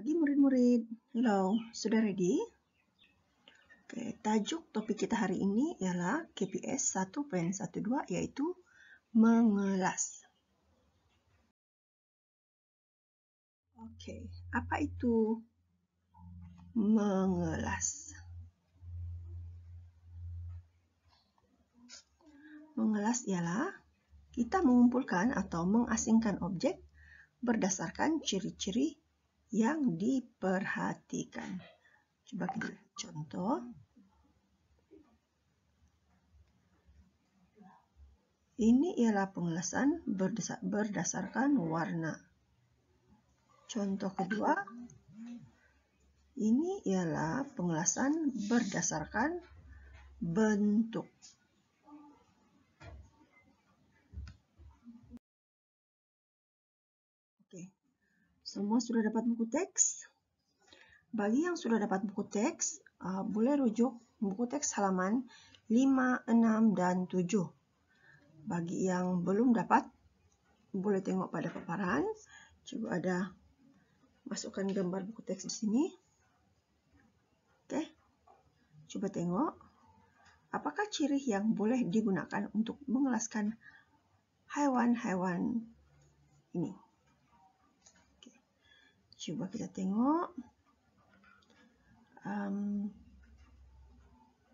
pagi murid-murid. Hello, sudah ready? Oke, tajuk topik kita hari ini ialah KPS 1.12 yaitu mengelas. Oke, apa itu mengelas? Mengelas ialah kita mengumpulkan atau mengasingkan objek berdasarkan ciri-ciri yang diperhatikan. Coba kita lihat contoh. Ini ialah pengelasan berdasarkan warna. Contoh kedua, ini ialah pengelasan berdasarkan bentuk. Oke, semua sudah dapat buku teks? Bagi yang sudah dapat buku teks, boleh rujuk buku teks halaman 5, 6, dan 7. Bagi yang belum dapat, boleh tengok pada paparan. Coba ada masukkan gambar buku teks di sini. Oke, coba tengok. Apakah ciri yang boleh digunakan untuk mengelaskan hewan-hewan ini? Oke, coba kita tengok.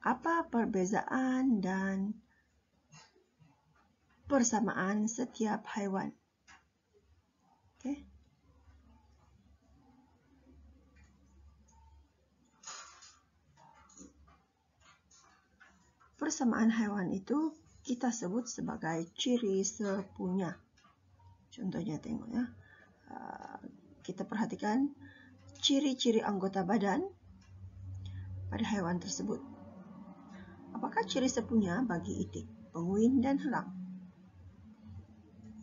Apa perbezaan dan persamaan setiap hewan? Oke. Persamaan hewan itu kita sebut sebagai ciri sepunya. Contohnya tengok ya. Kita perhatikan ciri-ciri anggota badan pada hewan tersebut. Apakah ciri sepunya bagi itik, penguin, dan helang?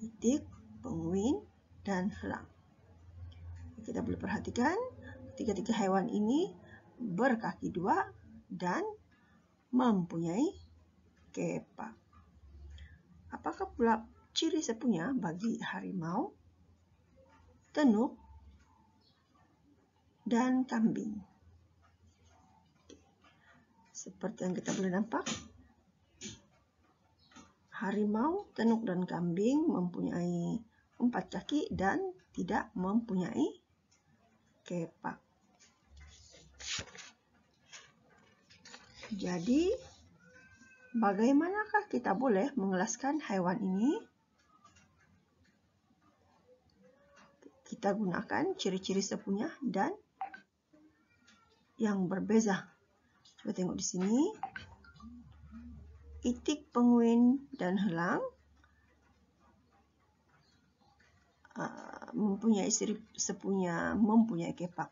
Itik, penguin, dan helang. Kita boleh perhatikan tiga-tiga hewan ini berkaki dua dan mempunyai kepak. Apakah pula ciri sepunya bagi harimau, tenuk, dan kambing? Seperti yang kita boleh nampak, harimau, tenuk, dan kambing mempunyai 4 kaki dan tidak mempunyai kepak. Jadi, bagaimanakah kita boleh mengelaskan hewan ini? Kita gunakan ciri-ciri sepunya dan yang berbeza. Coba tengok di sini. Itik, penguin, dan helang mempunyai ciri sepunya mempunyai kepak.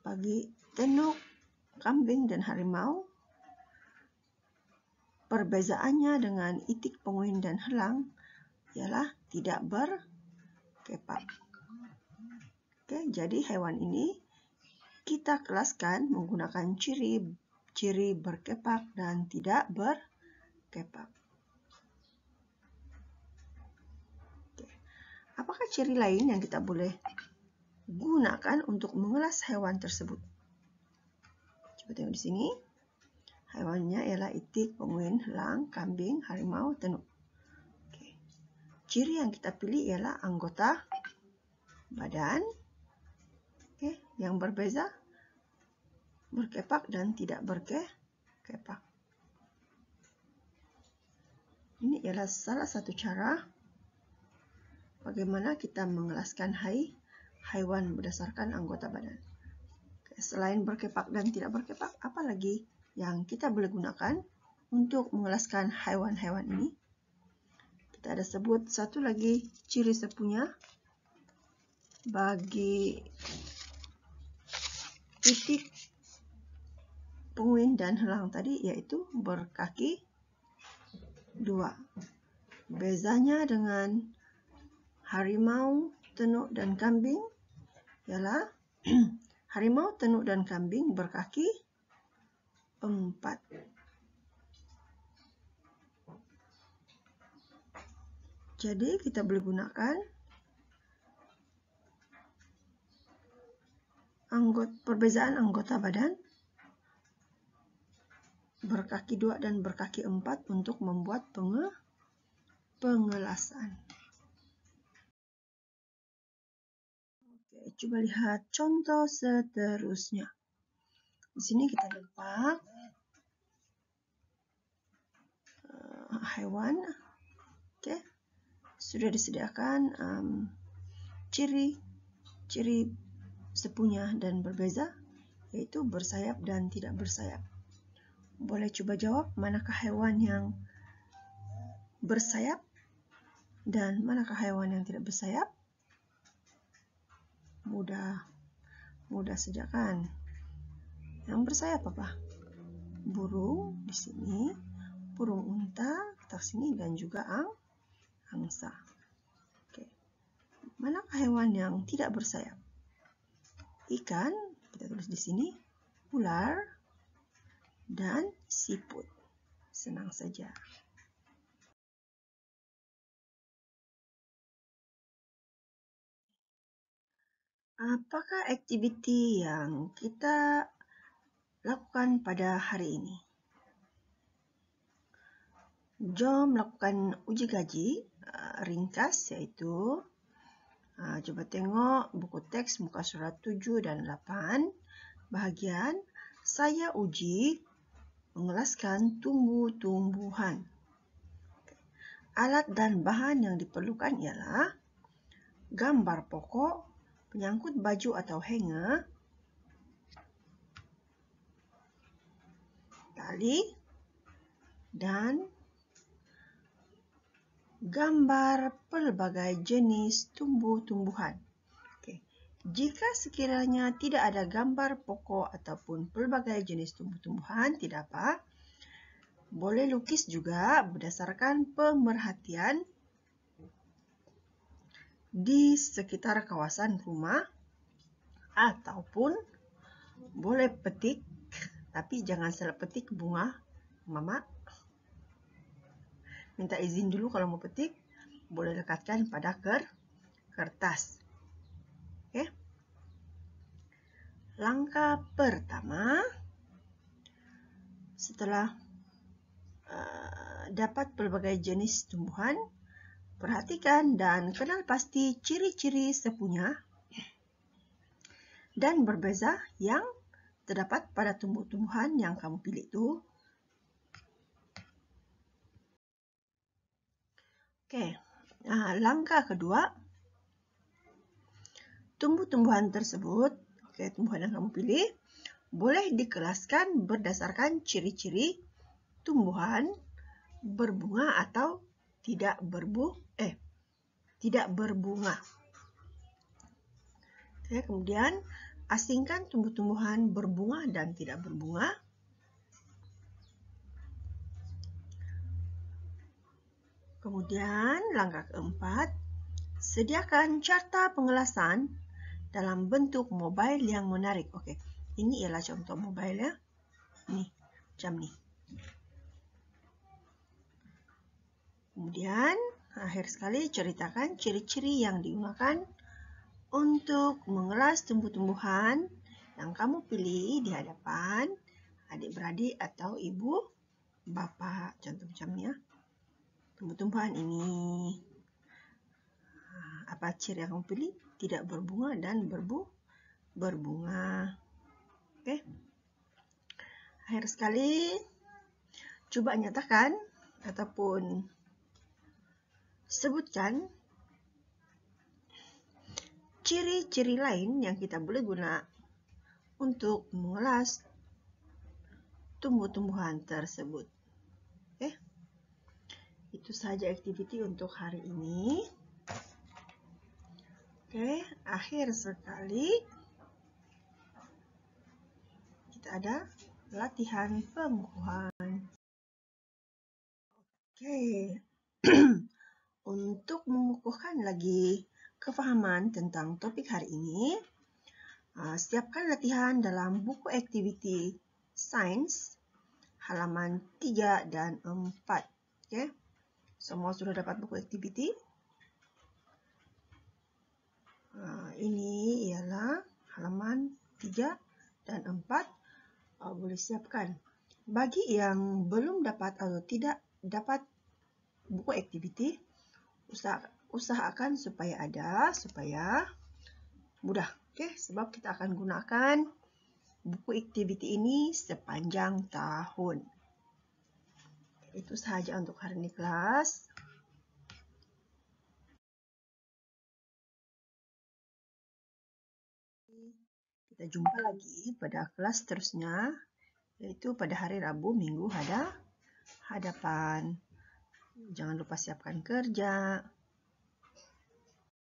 Bagi tenuk, kambing, dan harimau, perbezaannya dengan itik, penguin, dan helang ialah tidak berkepak. Oke, jadi hewan ini kita kelaskan menggunakan ciri berkepak dan tidak berkepak. Oke. Apakah ciri lain yang kita boleh gunakan untuk mengelas hewan tersebut? Coba tengok di sini. Hewannya ialah itik, penguin, helang, kambing, harimau, tenuk. Oke. Ciri yang kita pilih ialah anggota badan. Oke, yang berbeza berkepak dan tidak berkepak. Ini ialah salah satu cara bagaimana kita mengelaskan hewan berdasarkan anggota badan. Selain berkepak dan tidak berkepak, apa lagi yang kita boleh gunakan untuk mengelaskan hewan-hewan ini? Kita ada sebut satu lagi ciri sepunya bagi itik, penguin, dan helang tadi, yaitu berkaki dua. Bezanya dengan harimau, tenuk, dan kambing ialah harimau, tenuk, dan kambing berkaki 4. Jadi kita boleh gunakan perbezaan anggota badan berkaki 2 dan berkaki 4 untuk membuat pengelasan. Oke, coba lihat contoh seterusnya. Di sini kita dapat hewan. Oke, sudah disediakan ciri sepunya dan berbeza, yaitu bersayap dan tidak bersayap. Boleh coba jawab manakah hewan yang bersayap dan manakah hewan yang tidak bersayap? Mudah saja kan? Yang bersayap apa? Burung di sini, burung unta di sini, dan juga angsa. Oke. Manakah hewan yang tidak bersayap? Ikan, kita tulis di sini, ular, dan siput. Senang saja. Apakah aktiviti yang kita lakukan pada hari ini? Jom lakukan uji kaji ringkas, yaitu coba tengok buku teks muka surat 7 dan 8, bahagian saya uji mengelaskan tumbuh-tumbuhan. Alat dan bahan yang diperlukan ialah gambar pokok, penyangkut baju atau hanger, tali, dan gambar pelbagai jenis tumbuh-tumbuhan. Oke. Jika sekiranya tidak ada gambar pokok ataupun pelbagai jenis tumbuh-tumbuhan, tidak apa. Boleh lukis juga berdasarkan pemerhatian di sekitar kawasan rumah, ataupun boleh petik, tapi jangan salah petik bunga mama. Minta izin dulu kalau mau petik, boleh lekatkan pada kertas. Oke. Langkah pertama, setelah dapat pelbagai jenis tumbuhan, perhatikan dan kenal pasti ciri-ciri sepunya dan berbeza yang terdapat pada tumbuh-tumbuhan yang kamu pilih itu. Oke, langkah kedua, tumbuh-tumbuhan tersebut, tumbuhan yang kamu pilih, boleh dikelaskan berdasarkan ciri-ciri tumbuhan berbunga atau tidak berbunga. Oke, kemudian asingkan tumbuh-tumbuhan berbunga dan tidak berbunga. Kemudian langkah keempat, sediakan carta pengelasan dalam bentuk mobile yang menarik. Oke, ini ialah contoh mobile ya. Nih, macam nih. Kemudian, akhir sekali ceritakan ciri-ciri yang digunakan untuk mengelas tumbuh-tumbuhan yang kamu pilih di hadapan adik-beradik atau ibu bapak. Contoh macamnya, tumbuh-tumbuhan ini. Apa ciri yang kamu pilih? Tidak berbunga dan berbunga. Oke. Akhir sekali, coba nyatakan ataupun sebutkan ciri-ciri lain yang kita boleh guna untuk mengelas tumbuh-tumbuhan tersebut. Oke. Itu saja aktiviti untuk hari ini. Oke, akhir sekali kita ada latihan pengukuhan. Oke. Untuk mengukuhkan lagi kefahaman tentang topik hari ini, siapkan latihan dalam buku aktiviti sains halaman 3 dan 4. Oke. Semua sudah dapat buku aktiviti? Ini ialah halaman 3. 3 dan 4 boleh siapkan. Bagi yang belum dapat atau tidak dapat buku aktiviti, usahakan supaya ada, supaya mudah. Oke, sebab kita akan gunakan buku aktiviti ini sepanjang tahun. Itu sahaja untuk hari ini kelas. Kita jumpa lagi pada kelas seterusnya, yaitu pada hari Rabu minggu hadapan. Jangan lupa siapkan kerja.